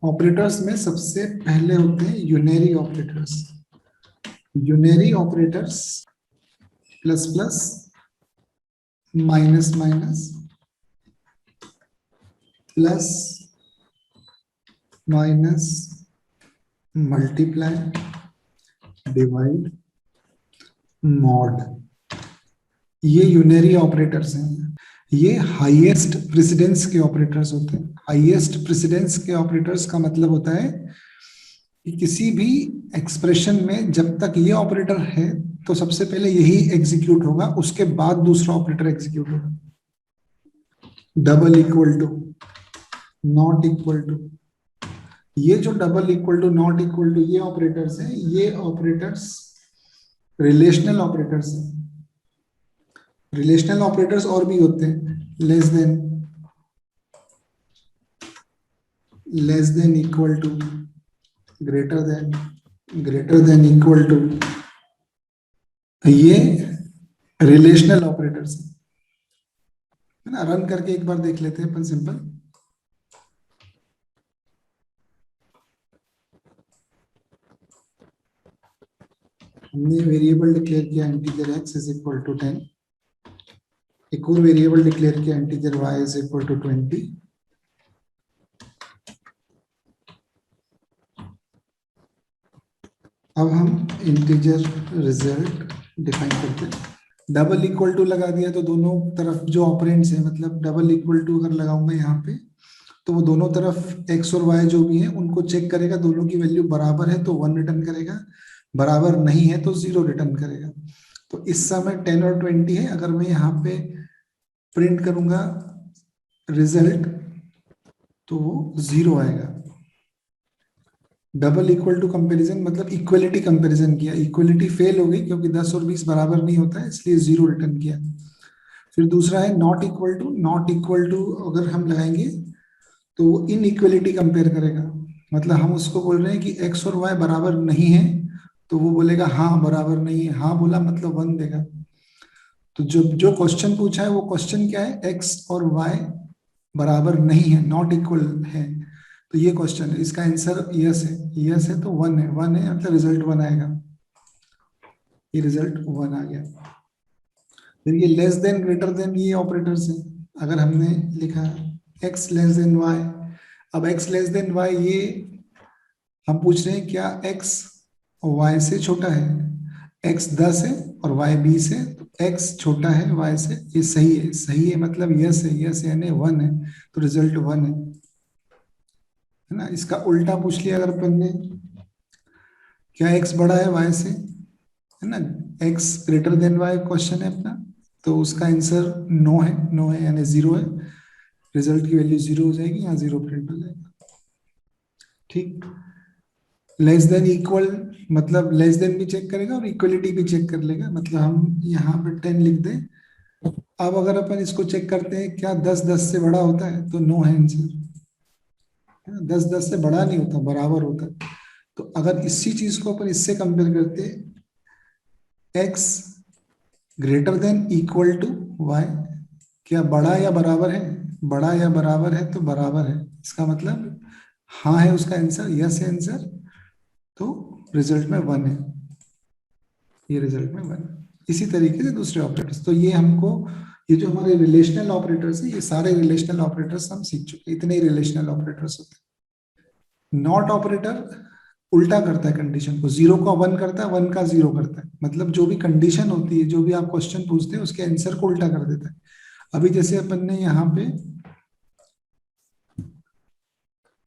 Operators में सबसे पहले होते हैं unary operators. Unary operators plus plus, minus minus, plus minus, multiply, divide, mod, ये यूनरी ऑपरेटर्स हैं। ये हाईएस्ट प्रेसिडेंस के ऑपरेटर्स होते हैं। हाईएस्ट प्रेसिडेंस के ऑपरेटर्स का मतलब होता है कि किसी भी एक्सप्रेशन में जब तक ये ऑपरेटर है तो सबसे पहले यही एग्जीक्यूट होगा, उसके बाद दूसरा ऑपरेटर एग्जीक्यूट होगा। Double equal to, not equal to, ये जो double equal to, not equal to, ये ऑपरेटर्स हैं, ये ऑपरेटर्स रिलेशनल ऑपरेटर्स हैं। रिलेशनल ऑपरेटर्स और भी होते हैं, less than, equal to, greater than equal to, ये रिलेशनल ऑपरेटर्स है ना। रन करके एक बार देख लेते हैं अपन सिंपल। हमने वेरिएबल डिक्लेयर किया integer x is equal to 10, एक और वेरिएबल डिक्लेयर किया integer y is equal to 20। अब हम इंटीजर रिजल्ट डिफाइन करते हैं। डबल इक्वल टू लगा दिया तो दोनों तरफ जो ऑपरेंड्स है, मतलब डबल इक्वल टू अगर लगाऊंगा यहाँ पे तो वो दोनों तरफ x और y जो भी है उनको चेक करेगा, दोनों की वैल्यू बराबर है तो 1 रिटर्न करेगा, बराबर नहीं है तो 0 रिटर्न करेगा। तो इस समय 10 और 20 है। अगर मैं यहाँ पे प्रिंट करूंगा रिजल्ट तो वो 0 आएगा। डबल इक्वल टू कंपैरिजन मतलब इक्वलिटी कंपैरिजन किया, इक्वलिटी फेल हो गई क्योंकि 10 और 20 बराबर नहीं होता है, इसलिए 0 रिटर्न किया। फिर दूसरा है not equal to. Not equal to अगर हम लगाएंगे तो वो इन इक्वलिटी कंपेयर करेगा, मतलब हम उसको बोल रहे हैं कि x और y बराबर नहीं है तो वो बोलेगा हाँ बराबर नहीं है, हाँ बोला मतलब 1 देगा। तो जो जो क्वेश्चन पूछा है वो क्वेश्चन क्या है, x और y बराबर नहीं है, नॉट इक्वल है, तो ये क्वेश्चन है। इसका आंसर यस है, यस है तो 1 है, 1 है मतलब रिजल्ट 1 आएगा, ये रिजल्ट 1 आ गया। फिर ये लेस देन, ग्रेटर देन, ये ऑपरेटर्स हैं। अगर हमने लिखा x लेस देन y, अब x लेस देन y, ये हम पूछ रहे हैं क्या x y से छोटा है। x 10 है और y 20 है तो x छोटा है y से, ये सही है, सही है मतलब यस है, यस यानी 1 है तो रिजल्ट 1 है ना। इसका उल्टा पूछ लिया अगर अपन ने, क्या x बड़ा है y से, है ना, x greater then y question है अपना, तो उसका आंसर नो है, नो है यानी 0 है, रिजल्ट की वैल्यू 0 हो जाएगी, यहाँ 0 प्रिंट हो जाएगा। ठीक। लेस देन इक्वल मतलब लेस देन भी चेक करेगा और इक्वलिटी भी चेक कर लेगा, मतलब हम यहाँ पे 10 लिख दें। अब अगर अपन इसको चेक करते हैं क्या 10 10 से बड़ा होता है, तो नो है आंसर, 10 10 से बड़ा नहीं होता, बराबर होता है। तो अगर इसी चीज को अपन इससे कंपेयर करते हैं, x greater than equal to y, क्या बड़ा या बराबर है, बड़ा या बराबर है तो बराबर है, इसका मतलब हाँ है उसका आंसर, यस है आंसर, तो रिजल्ट में 1 है, ये रिजल्ट में 1। इसी तरीके से दूसरे ऑपरेटर्स, तो ये हमको, ये जो हमारे रिलेशनल ऑपरेटर्स है, ये सारे रिलेशनल ऑपरेटर्स हम सीख चुके, इतने ही रिलेशनल ऑपरेटर्स होते हैं। नॉट ऑपरेटर उल्टा करता है कंडीशन को, 0 का 1 करता है, 1 का 0 करता है, मतलब जो भी कंडीशन होती है, जो भी आप क्वेश्चन पूछते हैं उसके आंसर को उल्टा कर देता है। अभी जैसे अपन ने यहाँ पे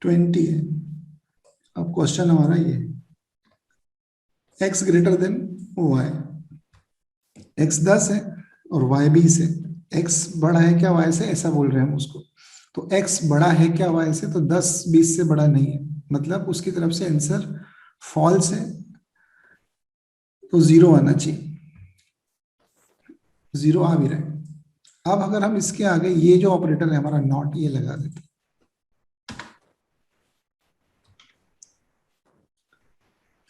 20 है, अब क्वेश्चन हमारा ये x greater then y, x 10 है और y 20 है, x बड़ा है क्या y से, ऐसा बोल रहे हैं हम उसको। तो x बड़ा है क्या y से, तो 10 20 से बड़ा नहीं है, मतलब उसकी तरफ से आंसर फॉल्स है, तो 0 आना चाहिए, 0 आ भी रहा है। अब अगर हम इसके आगे ये जो ऑपरेटर है हमारा नॉट, ये लगा देते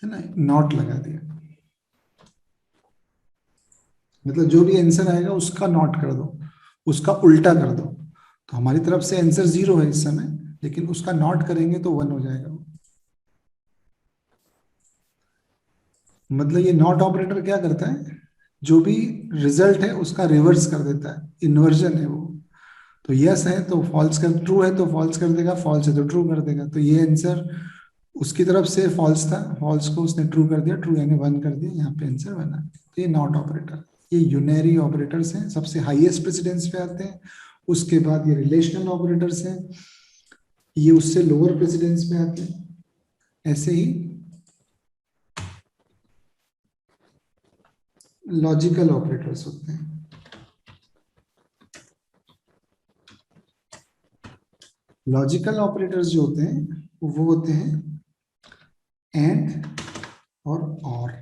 है ना, नॉट लगा दिया, मतलब जो भी आंसर आएगा उसका नॉट कर दो, उसका उल्टा कर दो, तो हमारी तरफ से आंसर 0 है इस समय, लेकिन उसका नॉट करेंगे तो 1 हो जाएगा वो। मतलब ये नॉट ऑपरेटर क्या करता है, जो भी रिजल्ट है उसका रिवर्स कर देता है, इन्वर्जन है वो। तो यस है तो फॉल्स कर, ट्रू है तो फॉल्स कर देगा, फॉल्स है तो ट्रू कर देगा। तो ये आंसर उसकी तरफ से फॉल्स था, फॉल्स को उसने ट्रू कर दिया, ट्रू यानी 1 कर दिया, यहाँ पे आंसर बना। तो ये नॉट ऑपरेटर, ये यूनरी ऑपरेटर्स हैं, सबसे हाईएस्ट प्रेसिडेंस पे आते हैं। उसके बाद ये रिलेशनल ऑपरेटर्स हैं, ये उससे लोअर प्रेसिडेंस पे आते हैं। ऐसे ही लॉजिकल ऑपरेटर्स होते हैं। लॉजिकल ऑपरेटर्स जो होते हैं वो होते हैं एंड और।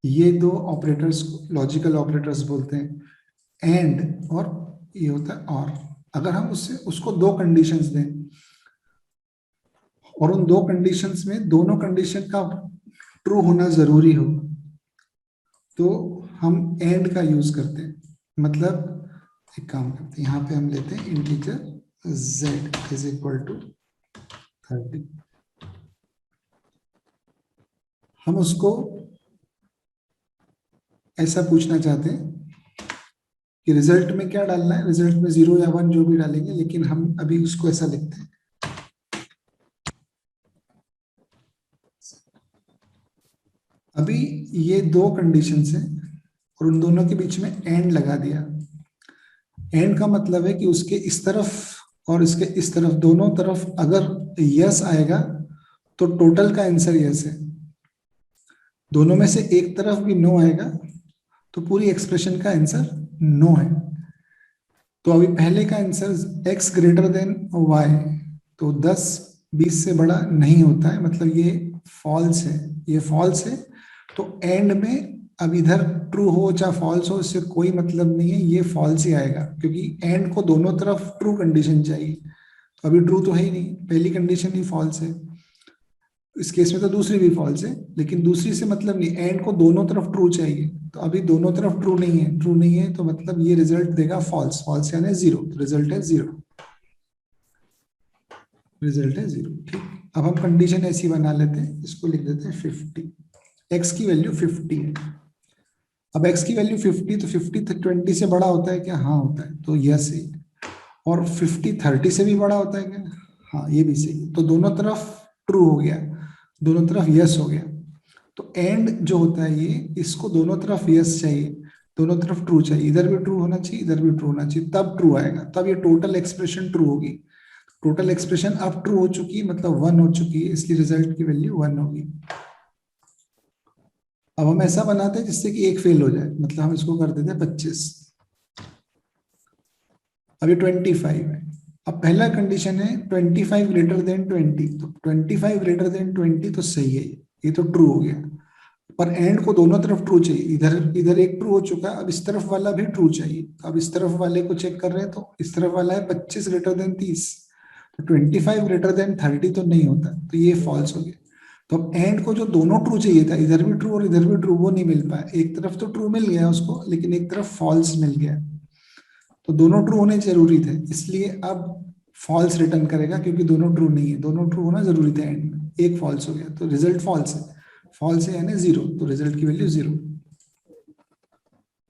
ये दो ऑपरेटर्स लॉजिकल ऑपरेटर्स बोलते हैं, एंड और ये होता है और। अगर हम उससे उसको दो कंडीशंस दें और उन दो कंडीशंस में दोनों कंडीशन का ट्रू होना जरूरी हो, तो हम एंड का यूज करते हैं। मतलब एक काम करते हैं, यहाँ पे हम लेते हैं integer z is equal to 30। हम उसको ऐसा पूछना चाहते हैं कि रिजल्ट में क्या डालना है, रिजल्ट में 0 या 1 जो भी डालेंगे, लेकिन हम अभी उसको ऐसा लिखते हैं, अभी ये दो कंडीशंस हैं और उन दोनों के बीच में एंड लगा दिया। एंड का मतलब है कि उसके इस तरफ और इसके इस तरफ, दोनों तरफ अगर यस आएगा तो टोटल का आंसर यस है। दोनों में से एक तरफ भी नो आएगा तो पूरी एक्सप्रेशन का आंसर नो है। तो अभी पहले का answer x greater then y, तो 10 20 से बड़ा नहीं होता है, मतलब ये फॉल्स है, ये फॉल्स है। तो एंड में अब इधर ट्रू हो चाहे फॉल्स हो इससे कोई मतलब नहीं है, ये फॉल्स ही आएगा, क्योंकि एंड को दोनों तरफ ट्रू कंडीशन चाहिए। तो अभी ट्रू तो है ही नहीं, पहली कंडीशन ही फॉल्स है। इस केस में तो दूसरी भी फॉल्स है, लेकिन दूसरी से मतलब नहीं, एंड को दोनों तरफ ट्रू चाहिए। तो अभी दोनों तरफ ट्रू नहीं है, ट्रू नहीं है तो मतलब ये रिजल्ट देगा फॉल्स, फॉल्स यानी 0, तो रिजल्ट है 0, रिजल्ट है 0। ठीक, अब हम कंडीशन ऐसी बना लेते हैं, इसको लिख देते हैं 50, एक्स की वैल्यू 50 है। अब एक्स की वैल्यू 50, तो 50 20 से बड़ा होता है क्या? हाँ होता है, तो यस है। और 50 30 से भी बड़ा होता है क्या? हाँ ये भी सही है। तो दोनों तरफ ट्रू हो गया, दोनों तरफ यस हो गया। तो एंड जो होता है ये, इसको दोनों तरफ यस चाहिए, दोनों तरफ ट्रू चाहिए, इधर भी ट्रू होना चाहिए, इधर भी ट्रू होना चाहिए, तब ट्रू आएगा, तब ये टोटल एक्सप्रेशन ट्रू होगी। टोटल एक्सप्रेशन अब ट्रू हो चुकी है, मतलब 1 हो चुकी है, इसलिए रिजल्ट की वैल्यू 1 होगी। अब हम ऐसा बनाते हैं जिससे कि एक फेल हो जाए, मतलब हम इसको कर देते हैं 25, अब ये 25 है। अब पहला कंडीशन है 25 ग्रेटर देन 20, तो 25 ग्रेटर देन 20 तो सही है, ये तो ट्रू हो गया। पर एंड को दोनों तरफ ट्रू चाहिए, इधर इधर एक ट्रू हो चुका है, अब इस तरफ वाला भी ट्रू चाहिए। अब इस तरफ वाले को चेक कर रहे हैं, तो इस तरफ वाला है 25 ग्रेटर देन 30, तो 25 ग्रेटर देन 30 तो नहीं होता, तो ये फॉल्स हो गया। तो अब एंड को जो दोनों ट्रू चाहिए था, इधर भी ट्रू और इधर भी ट्रू, वो नहीं मिल पाया। एक तरफ तो ट्रू मिल गया उसको, लेकिन एक तरफ फॉल्स मिल गया। तो दोनों ट्रू होने जरूरी थे, इसलिए अब फॉल्स रिटर्न करेगा, क्योंकि दोनों ट्रू नहीं है, दोनों ट्रू होना जरूरी था एंड में, एक फॉल्स हो गया तो रिजल्ट फॉल्स है। फॉल्स है यानी 0, तो रिजल्ट की वैल्यू 0,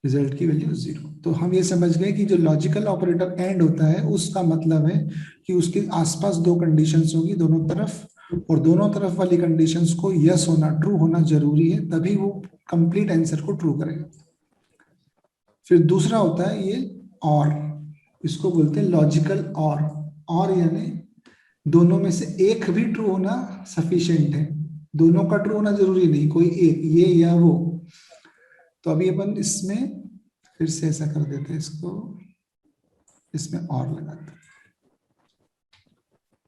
रिजल्ट की वैल्यू 0। तो हम ये समझ गए कि जो लॉजिकल ऑपरेटर एंड होता है उसका मतलब है कि उसके आसपास दो कंडीशंस होगी दोनों तरफ, और दोनों तरफ वाली कंडीशंस को यस होना, ट्रू होना जरूरी है, तभी वो कंप्लीट आंसर को ट्रू करेगा। फिर दूसरा होता है ये और, इसको बोलते हैं लॉजिकल और यानी दोनों में से एक भी ट्रू होना सफिशिएंट है, दोनों का ट्रू होना जरूरी नहीं, कोई एक, ये या वो। तो अभी अपन इसमें फिर से ऐसा कर देते हैं, इसको इसमें और लगाते हैं,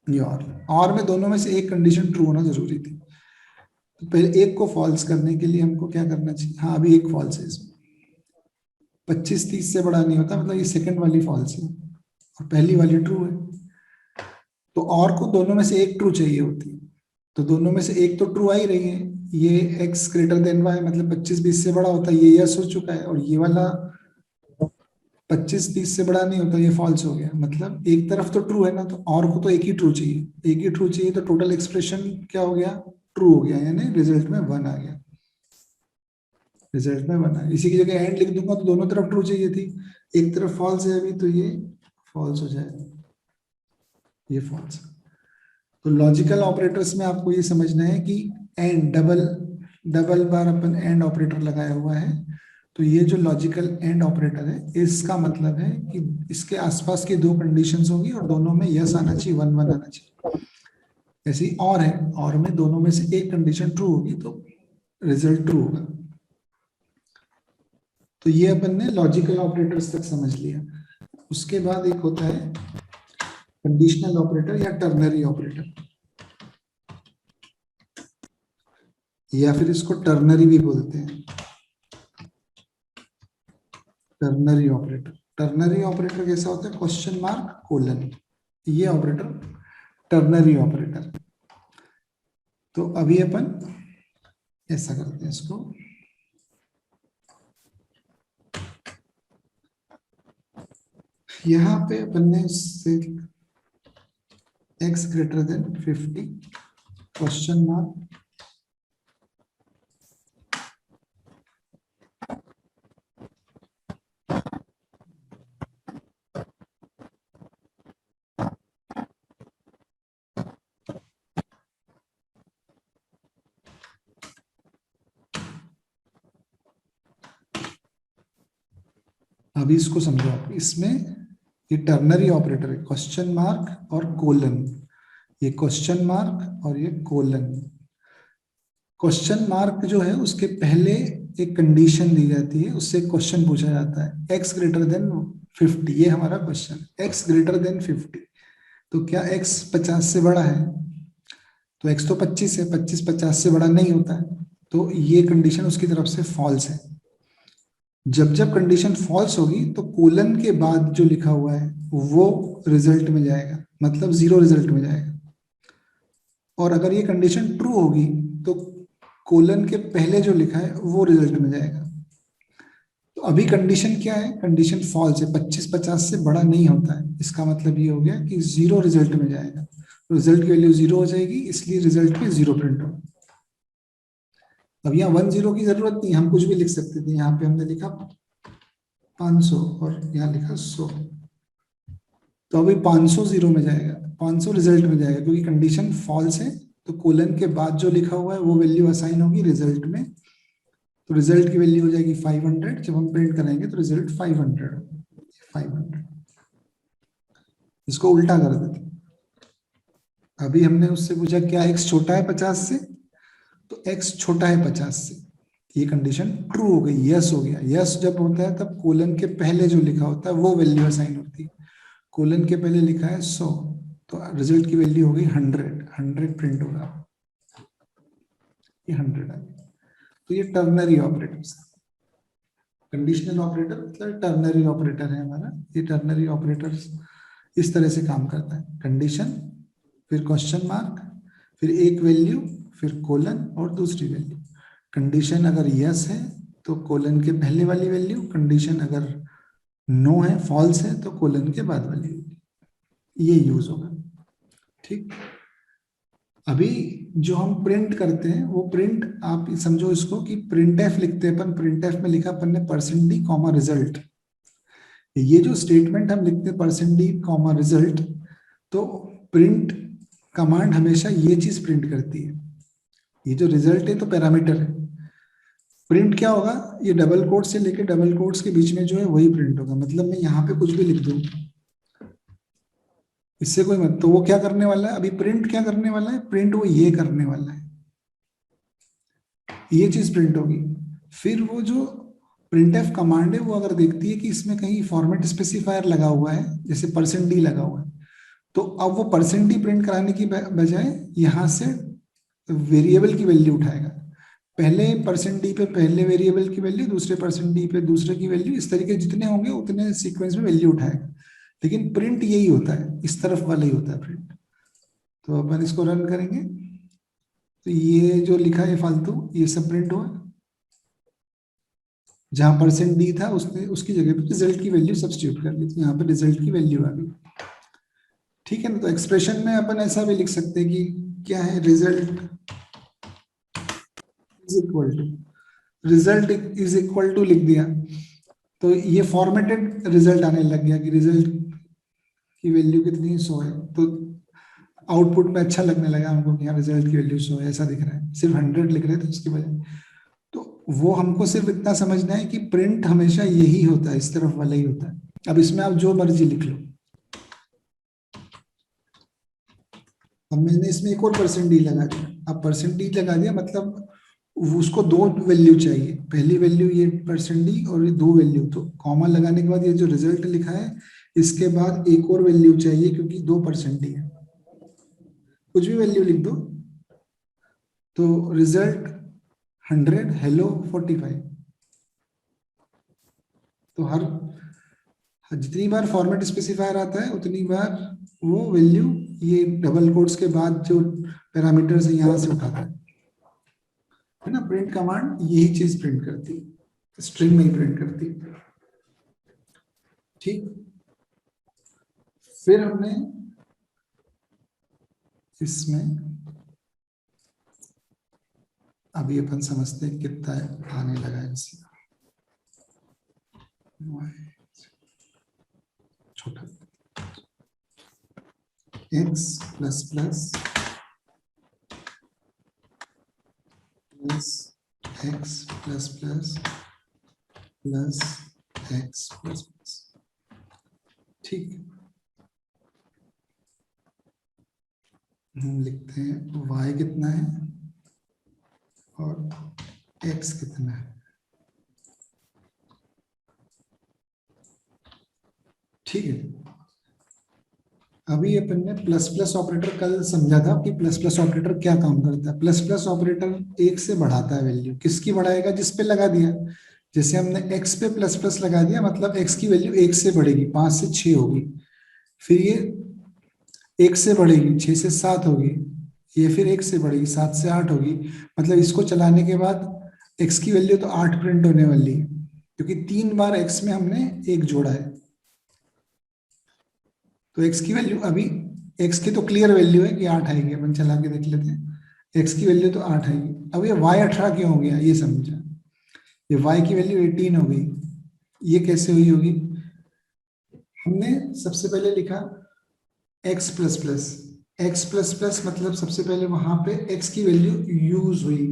ये और में दोनों में से एक कंडीशन ट्रू होना जरूरी थी। तो पहले एक को फॉल्स करने के लिए हमको क्या करना चाहिए? हाँ अभी एक फॉल्स है इसमें, 25 30 से बड़ा नहीं होता, मतलब ये सेकंड वाली फॉल्स है और पहली वाली ट्रू है। तो और को दोनों में से एक ट्रू चाहिए होती है, तो दोनों में से एक तो ट्रू आ ही रही है, ये x ग्रेटर देन y, मतलब 25 20 से बड़ा होता है, ये यस हो चुका है, और ये वाला 25 30 से बड़ा नहीं होता, ये फॉल्स हो गया। मतलब एक तरफ तो ट्रू है ना, तो और को तो एक ही ट्रू चाहिए, एक ही ट्रू चाहिए, तो टोटल एक्सप्रेशन क्या हो गया, ट्रू हो गया, यानी रिजल्ट में 1 आ गया, रिजल्ट में 1 आया। इसी की जगह एंड लिख दूंगा तो दोनों तरफ ट्रू चाहिए थी, एक तरफ फॉल्स है अभी, तो ये फॉल्स हो जाएगा, ये फॉल्स। तो लॉजिकल ऑपरेटर्स में आपको ये समझना है कि and double double bar upon and operator लगाया हुआ है, तो ये जो लॉजिकल एंड ऑपरेटर है इसका मतलब है कि इसके आसपास की दो कंडीशंस होंगी और दोनों में यस आना चाहिए, 1 1 आना चाहिए। ऐसे ही और है, और में दोनों में से एक कंडीशन ट्रू होगी तो रिजल्ट ट्रू होगा। तो ये अपन ने लॉजिकल ऑपरेटर्स तक समझ लिया। उसके बाद एक होता है कंडीशनल ऑपरेटर या टर्नरी ऑपरेटर, या फिर इसको टर्नरी भी बोलते हैं, टर्नरी ऑपरेटर। टर्नरी ऑपरेटर कैसा होता है, क्वेश्चन मार्क कोलन, ये ऑपरेटर टर्नरी ऑपरेटर। तो अभी अपन ऐसा करते हैं इसको, यहां पे अपन ने से x greater then 50 question mark, अभी इसको समझो आप, इसमें ये टर्नरी ऑपरेटर है, क्वेश्चन मार्क और कोलन, ये क्वेश्चन मार्क और ये कोलन। क्वेश्चन मार्क जो है उसके पहले एक कंडीशन दी जाती है, उससे क्वेश्चन पूछा जाता है, x ग्रेटर देन 50, ये हमारा क्वेश्चन, x ग्रेटर देन 50, तो क्या x 50 से बड़ा है, तो x तो 25 है, 25 50 से बड़ा नहीं होता है, तो ये कंडीशन उसकी तरफ से फॉल्स है। जब जब कंडीशन फॉल्स होगी तो कोलन के बाद जो लिखा हुआ है वो रिजल्ट में जाएगा, मतलब जीरो रिजल्ट में जाएगा। और अगर ये कंडीशन ट्रू होगी तो कोलन के पहले जो लिखा है वो रिजल्ट में जाएगा। तो अभी कंडीशन क्या है, कंडीशन फॉल्स है, 25 50 से बड़ा नहीं होता है, इसका मतलब ये हो गया कि जीरो रिजल्ट में जाएगा, रिजल्ट की वैल्यू जीरो हो जाएगी, इसलिए रिजल्ट में जीरो प्रिंट होगा। अब यहाँ 10 की जरूरत नहीं, हम कुछ भी लिख सकते थे, यहाँ पे हमने लिखा 500 और यहाँ लिखा 100, तो अभी 500 जीरो में जाएगा, 500 रिजल्ट में जाएगा, क्योंकि कंडीशन फॉल्स है, तो कोलन के बाद जो लिखा हुआ है वो वैल्यू असाइन होगी रिजल्ट में, तो रिजल्ट की वैल्यू हो जाएगी 500, जब हम प्रिंट करेंगे तो रिजल्ट 500, 500। इसको उल्टा कर देते, अभी हमने उससे पूछा क्या x छोटा है 50 से, तो x छोटा है 50 से, ये कंडीशन ट्रू हो गई, यस हो गया। यस जब होता है तब कोलन के पहले जो लिखा होता है वो वैल्यू असाइन होती है, कोलन के पहले लिखा है 100, तो रिजल्ट की वैल्यू हो गई 100, 100 प्रिंट होगा, ये 100 आ गया। तो ये टर्नरी ऑपरेटर्स, कंडीशनल ऑपरेटर मतलब टर्नरी ऑपरेटर है हमारा, ये टर्नरी ऑपरेटर्स इस तरह से काम करता है, कंडीशन, फिर क्वेश्चन मार्क, फिर एक वैल्यू, फिर कोलन और दूसरी वैल्यू। कंडीशन अगर यस है तो कोलन के पहले वाली वैल्यू, कंडीशन अगर नो है, फॉल्स है, तो कोलन के बाद वाली वैल्यू, ये यूज होगा। ठीक, अभी जो हम प्रिंट करते हैं वो प्रिंट आप समझो इसको कि प्रिंट एफ लिखते हैं अपन, प्रिंट एफ में लिखा अपन ने %d कॉमा रिजल्ट, ये जो स्टेटमेंट हम लिखते हैं %d कॉमा रिजल्ट, तो प्रिंट कमांड हमेशा ये चीज प्रिंट करती है, ये जो रिजल्ट है तो पैरामीटर है, प्रिंट क्या होगा, ये डबल कोट से लेके डबल कोट्स के बीच में जो है वही प्रिंट होगा, मतलब मैं यहाँ पे कुछ भी लिख दूं इससे कोई मत, तो वो क्या करने वाला है, अभी प्रिंट क्या करने वाला है, प्रिंट वो ये करने वाला है, ये चीज प्रिंट होगी। फिर वो जो प्रिंट एफ कमांड है वो अगर देखती है कि इसमें कहीं फॉर्मेट स्पेसिफायर लगा हुआ है, जैसे %d लगा हुआ है, तो अब वो %d प्रिंट कराने की बजाय यहाँ से वेरिएबल की वैल्यू उठाएगा, पहले %d पे पहले वेरिएबल की वैल्यू, दूसरे %d पे दूसरे की वैल्यू, इस तरीके जितने होंगे उतने सीक्वेंस में वैल्यू उठाएगा। लेकिन प्रिंट यही होता है, इस तरफ वाला ही होता है प्रिंट। तो अपन इसको रन करेंगे तो ये जो लिखा है फालतू ये सब प्रिंट हुआ, जहां परसेंट डी था उसने उसकी जगह पे रिजल्ट की वैल्यू सब्स्टिट्यूट कर ली, तो यहाँ पे रिजल्ट की वैल्यू आ गई। ठीक है ना, तो एक्सप्रेशन में अपन ऐसा भी लिख सकते हैं कि क्या है, result is equal to, result is equal to लिख दिया, तो ये फॉर्मेटेड रिजल्ट आने लग गया कि रिजल्ट की वैल्यू कितनी 100 है, तो आउटपुट में अच्छा लगने लगा हमको कि यहाँ रिजल्ट की वैल्यू 100 है, ऐसा दिख रहा है, सिर्फ 100 लिख रहे थे उसकी वजह। तो वो हमको सिर्फ इतना समझना है कि प्रिंट हमेशा यही होता है, इस तरफ वाला ही होता है। अब इसमें आप जो मर्जी लिख लो। अब मैंने इसमें एक और परसेंट डी लगा दिया, अब परसेंट डी लगा दिया मतलब उसको दो वैल्यू चाहिए, पहली वैल्यू ये परसेंट डी और ये दो वैल्यू, तो कॉमा लगाने के बाद ये जो रिजल्ट लिखा है इसके बाद एक और वैल्यू चाहिए क्योंकि 2% डी है, कुछ भी वैल्यू लिख दो। तो रिजल्ट 100, हेलो 45। तो हर जितनी बार फॉर्मेट स्पेसिफायर आता है उतनी बार वो वैल्यू ये डबल कोट्स के बाद जो पैरामीटर्स है यहाँ से उठाता है ना। प्रिंट कमांड यही चीज प्रिंट करती है, स्ट्रिंग में ही प्रिंट करती है। ठीक, फिर हमने इसमें अभी अपन समझते हैं कितना आने लगा है इसमें, छोटा x plus plus x plus plus plus x plus plus. ठीक, हम लिखते हैं y कितना है और x कितना है। ठीक है, अभी अपन ने प्लस प्लस ऑपरेटर कल समझा था कि प्लस प्लस ऑपरेटर क्या काम करता है। प्लस प्लस ऑपरेटर एक से बढ़ाता है वैल्यू, किसकी बढ़ाएगा, जिस पे लगा दिया। जैसे हमने x पे प्लस प्लस लगा दिया मतलब x की वैल्यू एक से बढ़ेगी, 5 से 6 होगी, फिर ये एक से बढ़ेगी, 6 से 7 होगी, ये फिर एक से बढ़ेगी, 7 से 8 होगी। मतलब इसको चलाने के बाद x की वैल्यू तो 8 प्रिंट होने वाली है क्योंकि 3 बार x में हमने एक जोड़ा है। तो x की वैल्यू अभी, x की तो क्लियर वैल्यू है कि 8 आएगी, अपन चला के देख लेते हैं। x की वैल्यू तो 8 आएगी। अब ये y 18 क्यों हो गया ये समझा, ये y की वैल्यू 18 हो गई, ये कैसे हुई होगी। हमने सबसे पहले लिखा x plus plus, x plus plus मतलब सबसे पहले वहां पे x की वैल्यू यूज हुई,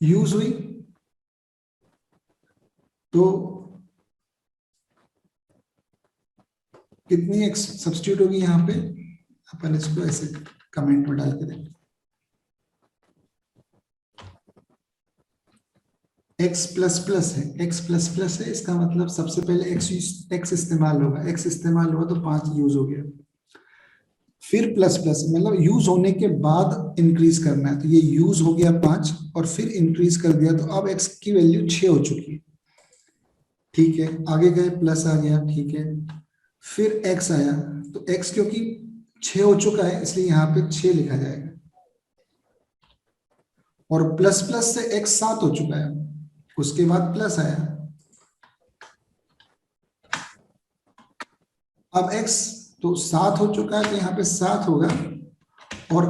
यूज हुई तो कितनी x सब्स्टिट्यूट होगी यहाँ पे। अपन इसको ऐसे कमेंट में डाल के देखें, x प्लस प्लस है, x प्लस प्लस है, इसका मतलब सबसे पहले x इस्तेमाल होगा, x इस्तेमाल हुआ तो 5 यूज हो गया। फिर प्लस प्लस मतलब यूज होने के बाद इंक्रीज करना है, तो ये यूज हो गया 5 और फिर इंक्रीज कर दिया, तो अब x की वैल्यू 6 हो चुकी है। ठीक है, आगे गए प्लस आ गया, ठीक है, फिर x आया, तो x क्योंकि 6 हो चुका है इसलिए यहाँ पे 6 लिखा जाएगा, और प्लस प्लस से x 7 हो चुका है, उसके बाद प्लस आया, अब x तो 7 हो चुका है तो यहाँ पे 7 होगा, और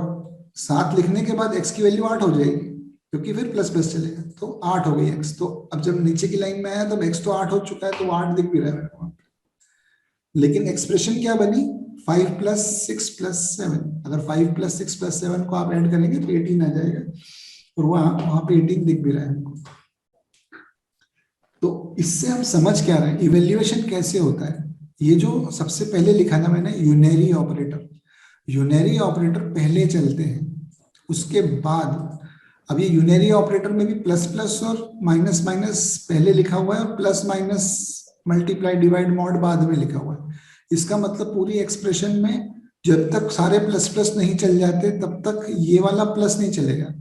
7 लिखने के बाद x की वैल्यू 8 हो जाएगी क्योंकि फिर प्लस प्लस चलेगा, तो 8 हो गई x। तो अब जब नीचे की लाइन में आया तब x तो 8 हो चुका है, तो 8 दिख भी रहा है मेरे को, लेकिन एक्सप्रेशन क्या बनी, 5 प्लस 6 प्लस 7। अगर 5 प्लस 6 प्लस 7 को आप ऐड करेंगे तो 18 आ जाएगा, और वहां वहां पे 18 दिख भी रहा है हमको। तो इससे हम समझ क्या रहे हैं, इवेल्युएशन कैसे होता है। ये जो सबसे पहले लिखा था मैंने यूनरी ऑपरेटर, यूनरी ऑपरेटर पहले चलते हैं, उसके बाद अब ये यूनरी ऑपरेटर में भी प्लस प्लस और माइनस माइनस पहले लिखा हुआ है और plus minus multiply divide mod बाद में लिखा हुआ है। इसका मतलब पूरी एक्सप्रेशन में जब तक सारे प्लस प्लस नहीं चल जाते तब तक ये वाला प्लस नहीं चलेगा,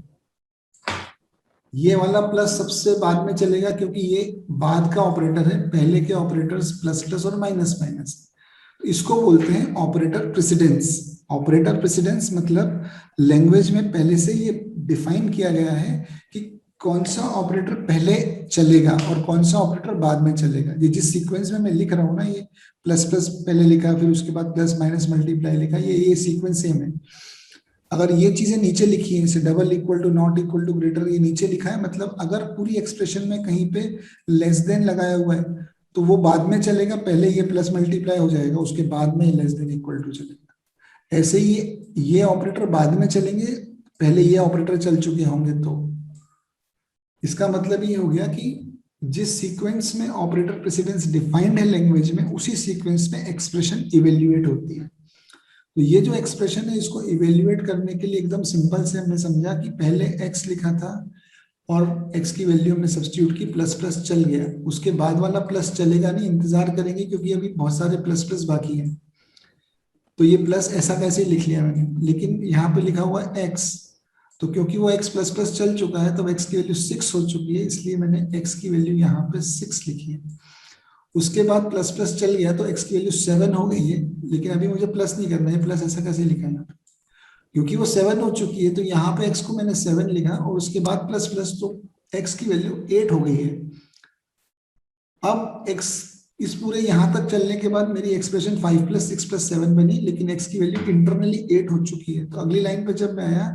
ये वाला प्लस सबसे बाद में चलेगा क्योंकि ये बाद का ऑपरेटर है, पहले के ऑपरेटर्स प्लस प्लस और माइनस माइनस। तो इसको बोलते हैं ऑपरेटर प्रेसिडेंस। ऑपरेटर प्रेसिडेंस मतलब लैंग्वेज में पहले से ये डिफाइन किया गया है कि कौन सा ऑपरेटर पहले चलेगा और कौन सा ऑपरेटर बाद में चलेगा। ये जिस सीक्वेंस में मैं लिख रहा हूँ ना, ये प्लस प्लस पहले लिखा, फिर उसके बाद प्लस माइनस मल्टीप्लाई लिखा, ये सीक्वेंस सेम है। अगर ये चीजें नीचे लिखी है, जैसे double equal to, not equal to, greater, ये नीचे लिखा है, मतलब अगर पूरी एक्सप्रेशन में कहीं पे लेस देन लगाया हुआ है तो वो बाद में चलेगा, पहले ये प्लस मल्टीप्लाई हो जाएगा, उसके बाद में लेस देन इक्वल टू चलेगा। ऐसे ही ये ऑपरेटर बाद में चलेंगे, पहले ये ऑपरेटर चल चुके होंगे। तो इसका मतलब ये हो गया कि जिस सीक्वेंस में ऑपरेटर प्रेसिडेंस डिफाइंड है लैंग्वेज में, उसी सीक्वेंस में एक्सप्रेशन इवेल्युएट होती है। तो ये जो एक्सप्रेशन है, इसको इवेल्युएट करने के लिए एकदम सिंपल से हमने समझा कि पहले x लिखा था और x की वैल्यू हमने सब्स्टिट्यूट की, प्लस प्लस चल गया, उसके बाद वाला प्लस चलेगा नहीं, इंतजार करेंगे क्योंकि अभी बहुत सारे प्लस प्लस बाकी हैं। तो ये प्लस ऐसा कैसे लिख लिया मैंने, लेकिन यहाँ पे लिखा हुआ x, तो क्योंकि वो x प्लस प्लस चल चुका है, तो x की वैल्यू 6 हो चुकी है, इसलिए मैंने x की वैल्यू यहाँ पे 6 लिखी है। उसके बाद प्लस प्लस चल गया तो x की वैल्यू 7 हो गई है, लेकिन अभी मुझे प्लस नहीं करना है, प्लस ऐसा कैसे लिखा है, क्योंकि वो 7 हो चुकी है, तो यहाँ पे x को मैंने 7 लिखा और उसके बाद प्लस प्लस, तो x की वैल्यू 8 हो गई है। अब x इस पूरे यहाँ तक चलने के बाद मेरी एक्सप्रेशन 5 प्लस 6 प्लस 7 बनी, लेकिन x की वैल्यू इंटरनली 8 हो चुकी है। तो अगली लाइन पे जब मैं आया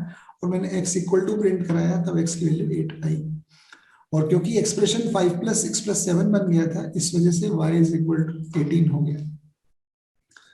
और मैंने x इक्वल टू प्रिंट कराया, तब x की वैल्यू 8 आई। और क्योंकि एक्सप्रेशन 5 प्लस 6 प्लस 7 बन गया था, इस वजह से y इज इक्वल टू 18 हो गया।